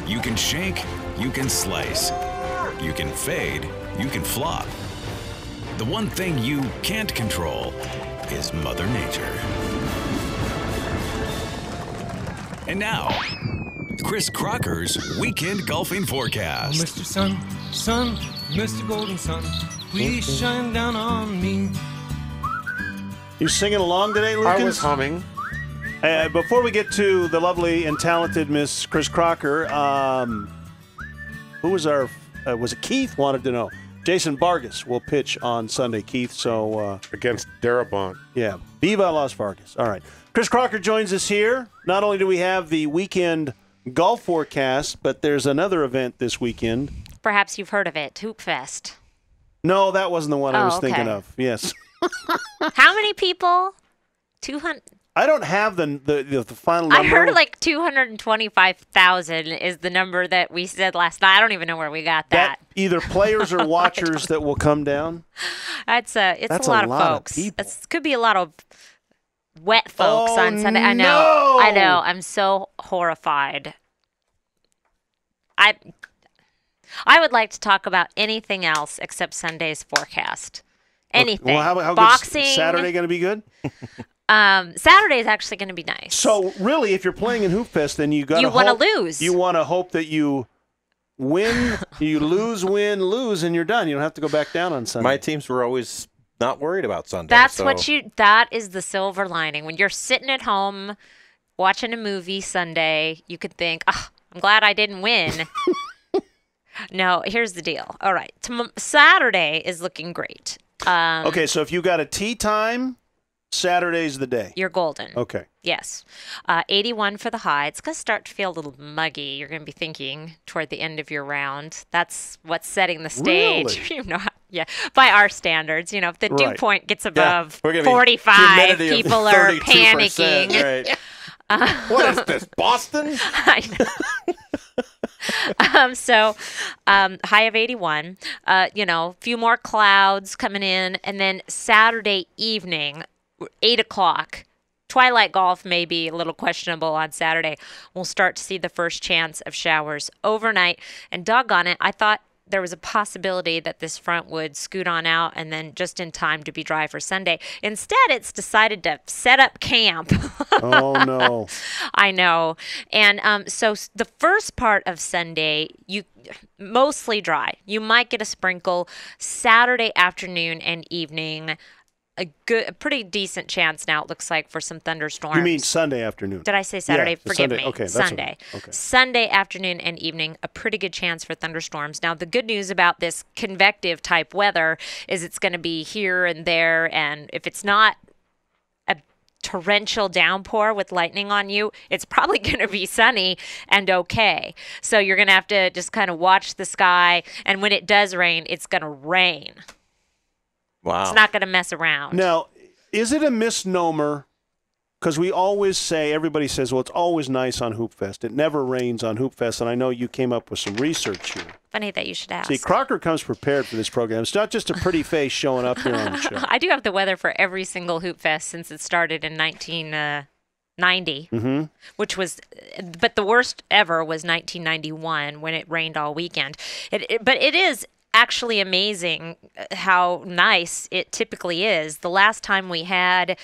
You can shake, you can slice, you can fade, you can flop. The one thing you can't control is Mother Nature. And now, Kris Crocker's Weekend Golfing Forecast. Oh, Mr. Sun, Mr. Golden Sun, please shine down on me. You singing along today, Lucas? I was humming. Before we get to the lovely and talented Miss Kris Crocker, who was our, was it Keith wanted to know? Jason Vargas will pitch on Sunday, Keith. So Against Darabont. Yeah, Viva Las Vargas. All right. Kris Crocker joins us here. Not only do we have the weekend golf forecast, but there's another event this weekend. Perhaps you've heard of it, Hoopfest. No, that wasn't the one I was thinking okay. of. Yes. How many people? 200. I don't have the final number. I heard like 225,000 is the number that we said last night. I don't even know where we got that. Either players or watchers that will come down. It's That's a lot of folks. people. It could be a lot of wet folks Oh, on Sunday. I know. no! I know. I'm so horrified. I would like to talk about anything else except Sunday's forecast. Anything. Well, how Boxing. Good Saturday going to be good? Saturday is actually going to be nice. So really, if you're playing in Hoopfest, then you want to lose. You want to hope that you win, you lose, win, lose, and you're done. You don't have to go back down on Sunday. My teams were always not worried about Sunday. That is the silver lining. When you're sitting at home watching a movie Sunday, you could think, oh, I'm glad I didn't win. No, here's the deal. All right. Saturday is looking great. Okay, so if you got a tee time, Saturday's the day. You're golden. Okay. Yes. 81 for the high. It's going to start to feel a little muggy. You're going to be thinking toward the end of your round. That's what's setting the stage. Really? Yeah. By our standards, if the dew point gets above 45, humidity of people are 32%, panicking. Right. What is this, Boston? I know. High of 81, a few more clouds coming in. And then Saturday evening, 8 o'clock, twilight golf may be a little questionable on Saturday. We'll start to see the first chance of showers overnight. And doggone it, I thought there was a possibility that this front would scoot on out and then just in time to be dry for Sunday. Instead, it's decided to set up camp. Oh, no. I know. And so the first part of Sunday, you mostly dry. You might get a sprinkle. Saturday afternoon and evening, a pretty decent chance now, it looks like, for some thunderstorms. You mean Sunday afternoon? Did I say Saturday? Yeah, Forgive Sunday. me. Okay, Sunday. Okay. Sunday afternoon and evening, a pretty good chance for thunderstorms. Now, the good news about this convective type weather is it's going to be here and there, and if it's not a torrential downpour with lightning on you, it's probably going to be sunny and okay. So you're going to have to just kind of watch the sky, and when it does rain, it's going to rain. Wow. It's not going to mess around. Now, is it a misnomer? Because we always say, everybody says, well, it's always nice on Hoopfest. It never rains on Hoopfest, and I know you came up with some research here. Funny that you should ask. See, Crocker comes prepared for this program. It's not just a pretty face showing up here on the show. I do have the weather for every single Hoopfest since it started in 1990, which was, but the worst ever was 1991 when it rained all weekend. But it is actually amazing how nice it typically is. The last time we had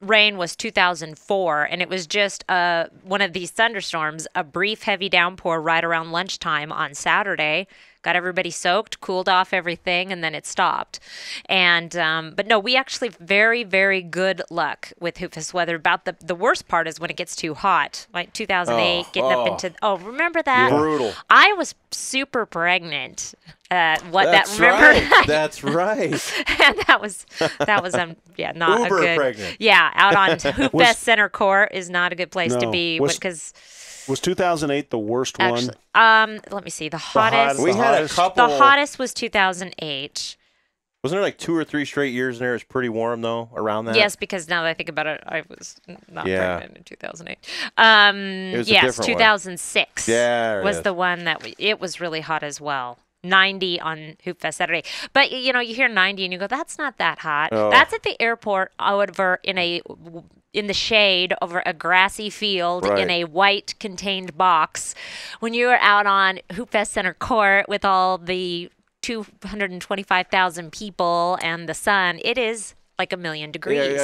rain was 2004, and it was just one of these thunderstorms, a brief heavy downpour right around lunchtime on Saturday. Got everybody soaked, cooled off everything, and then it stopped. And but no, we actually very, very good luck with Hoopfest weather. About the worst part is when it gets too hot, like 2008, getting up into remember that? Brutal. I was super pregnant. That's remember? right. That's right. And that was not Uber a good. pregnant. Yeah, out on Hoopfest Center Court is not a good place to be because. Was 2008 the worst one? Let me see. The hottest. We had a couple. The hottest was 2008. Wasn't there like 2 or 3 straight years in there? It was pretty warm though, around that. Yes, because now that I think about it, I was not pregnant in 2008. It was a yes, different 2006 one. Yeah, was the one that it was really hot as well. 90 on Hoopfest Saturday. But, you know, you hear 90 and you go, that's not that hot. Oh. That's at the airport over in the shade over a grassy field Right. in a white contained box. When you are out on Hoopfest Center Court with all the 225,000 people and the sun, it is like 1,000,000 degrees. Yeah,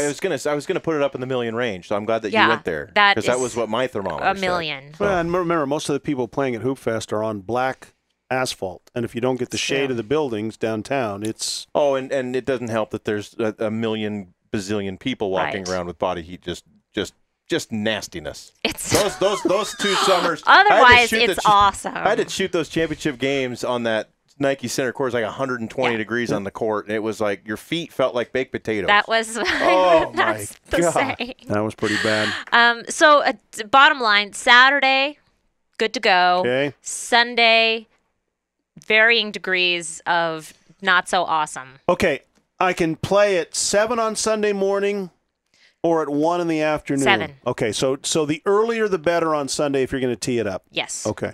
I was gonna put it up in the million range, so I'm glad that you Yeah, went there that because that is was what my thermometer a said. million. So- Well, and remember, most of the people playing at Hoopfest are on black asphalt, and if you don't get the shade of the buildings downtown, it's Oh, and it doesn't help that there's a million bazillion people walking Right. around with body heat, just nastiness. It's Those 2 summers. I had to otherwise shoot it's awesome. I had to shoot those championship games on that Nike Center Court. It was like 120 degrees on the court, and it was like your feet felt like baked potatoes. That was Oh, my that's the God. same. that was pretty bad. So bottom line, Saturday, good to go. Okay. Sunday, varying degrees of not so awesome. Okay, I can play at 7 on Sunday morning or at 1 in the afternoon. 7. Okay, so the earlier the better on Sunday if you're going to tee it up. Yes, Okay.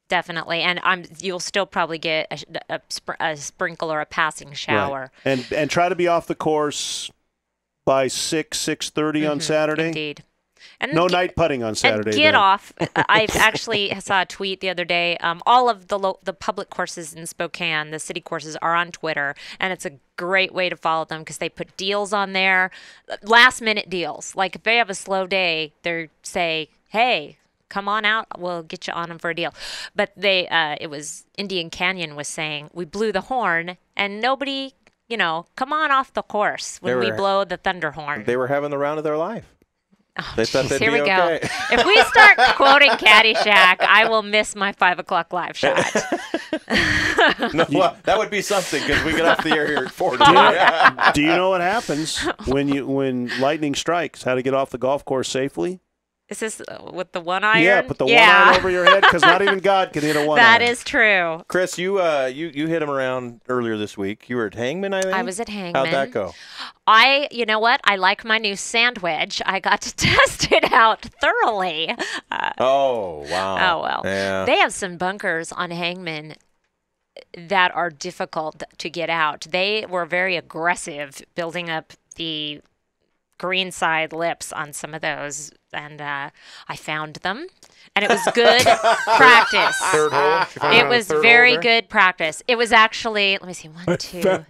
definitely. And you'll still probably get a sprinkle or a passing shower. Right. And try to be off the course by 6:30 on Saturday. Indeed. And No night putting on Saturday. And get then. off. I actually saw a tweet the other day. All of the public courses in Spokane, the city courses, are on Twitter, and it's a great way to follow them because they put deals on there, last-minute deals. Like if they have a slow day, they say, "Hey, come on out. We'll get you on them for a deal." But it was Indian Canyon was saying, "We blew the horn, and nobody, come on off the course when we blow the thunder horn." They were having the round of their life. Oh, They thought geez, they'd here be we go. okay. If we start quoting Caddyshack, I will miss my 5 o'clock live shot. No, well, that would be something because we get off the air here at 4. Do you know what happens when lightning strikes? How to get off the golf course safely? Is this with the one iron? Yeah, put the one iron over your head because not even God can hit a one That iron. is true. Chris, you hit him around earlier this week. You were at Hangman, I think? I was at Hangman. How'd that go? You know what? I like my new sand wedge. I got to test it out thoroughly. Oh, wow. Oh, well. Yeah. They have some bunkers on Hangman that are difficult to get out. They were very aggressive building up the green side lips on some of those, and I found them, and it was good practice. Third hole? She found It on the was third very hole there? good practice. It was actually, let me see, 1, 2.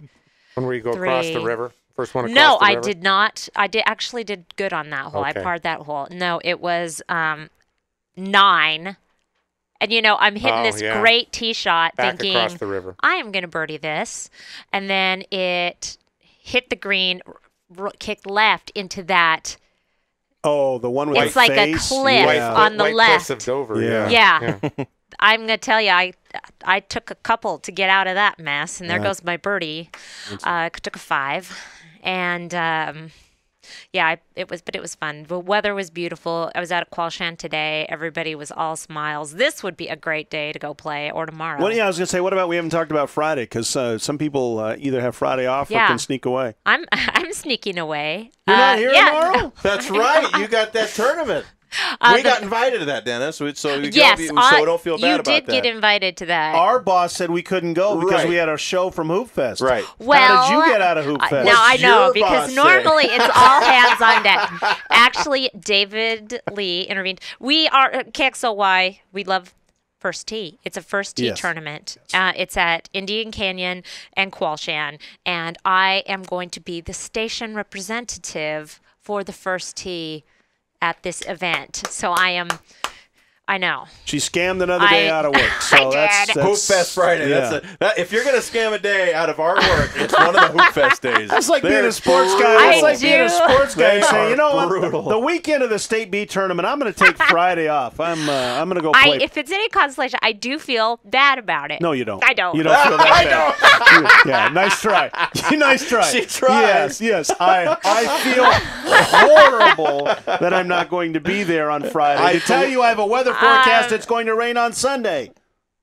When we go across the 3. river? First one across No, the I river? did not. I actually did good on that hole. Okay. I parred that hole. No, it was 9. And, I'm hitting this yeah. great tee shot Back thinking, across the river. I am going to birdie this. And then it hit the green, kicked left into that. Oh, the one with It's the like a face? cliff Yeah. on the White left. Cliffs of Dover. Yeah. Yeah. I'm going to tell you, I took a couple to get out of that mess, and there goes my birdie. I took a 5, and it was fun. The weather was beautiful. I was out at Qualshan today. Everybody was all smiles. This would be a great day to go play, or tomorrow. Well, yeah, I was going to say, what about we haven't talked about Friday? Because some people either have Friday off or Yeah. can sneak away. I'm sneaking away. You're not here yeah. tomorrow? That's right. You got that tournament. We got invited to that, Dennis. So Yes, don't feel bad you about did that. get invited to that. Our boss said we couldn't go because Right. we had a show from Hoopfest. Right. Well, How did you get out of Hoopfest? Now I What's know your because boss say? normally it's all hands on deck. Actually, David Lee intervened. We are KXLY. We love First Tee. It's a First Tee Yes. tournament. It's at Indian Canyon and Qualshan, and I am going to be the station representative for the First Tee at this event. So I know. She scammed another day out of work. So I did. Hoopfest Friday. Yeah. If you're going to scam a day out of our work, it's one of the Hoopfest days. That's like being They're a sports guy. I It's like being a do. sports guy and They saying, are you know what, brutal. the weekend of the state B tournament, I'm going to take Friday off. I'm going to go play. If it's any consolation, I do feel bad about it. No, you don't. I don't. You don't feel that bad. Yeah, nice try. Nice try. She tried. Yes. I feel horrible that I'm not going to be there on Friday. I tell you, I have a weather forecast that's going to rain on Sunday.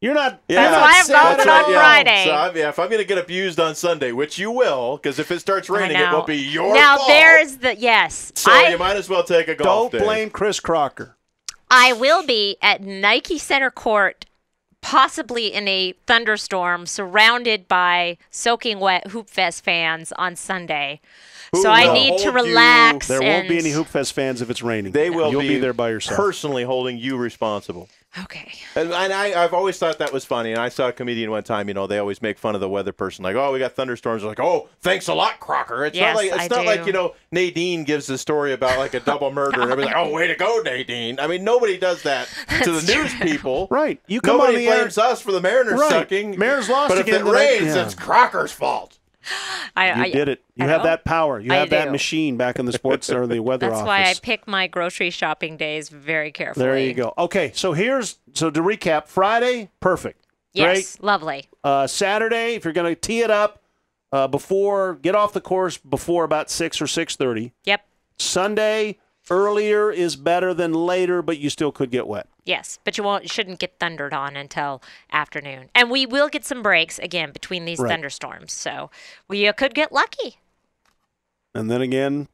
You're not. Yeah. That's you're why not I'm saying going that. on Friday. So if I'm going to get abused on Sunday, which you will, because if it starts raining, it know. will be your Now fault. there's the yes. So you might as well take a golf Don't day. blame Kris Crocker. I will be at Nike Center Court possibly in a thunderstorm, surrounded by soaking wet hoopfest fans on Sunday. So I need to relax. There won't be any hoopfest fans if it's raining. They will You'll be there by yourself. Personally holding you responsible. Okay. And I've always thought that was funny. And I saw a comedian one time, they always make fun of the weather person. Like, oh, we got thunderstorms. They're like, oh, thanks a lot, Crocker. It's Yes, not like, Nadine gives the story about like a double murder. And everybody's like, oh, way to go, Nadine. I mean, nobody does that to the news people. Right. You come Nobody on the air. blames us for the Mariners sucking. Mariners lost but again. But if it rains, it's Crocker's fault. You did it. You have that power. You have that machine back in the sports or the weather That's office. why I pick my grocery shopping days very carefully. There you go. Okay, so to recap, Friday, perfect. Yes, Great. lovely. Saturday, if you're going to tee it up get off the course before about 6 or 6:30. Yep. Sunday, earlier is better than later, but you still could get wet. Yes, but you shouldn't get thundered on until afternoon. And we will get some breaks, again, between these thunderstorms. So we could get lucky. And then again,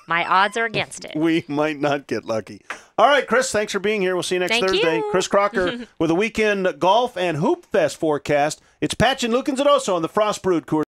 my odds are against it. We might not get lucky. All right, Kris, thanks for being here. We'll see you next Thursday. You. Kris Crocker with a weekend golf and hoop fest forecast. It's Patch and Luke and Zanoso on the Frost Brewed Coors.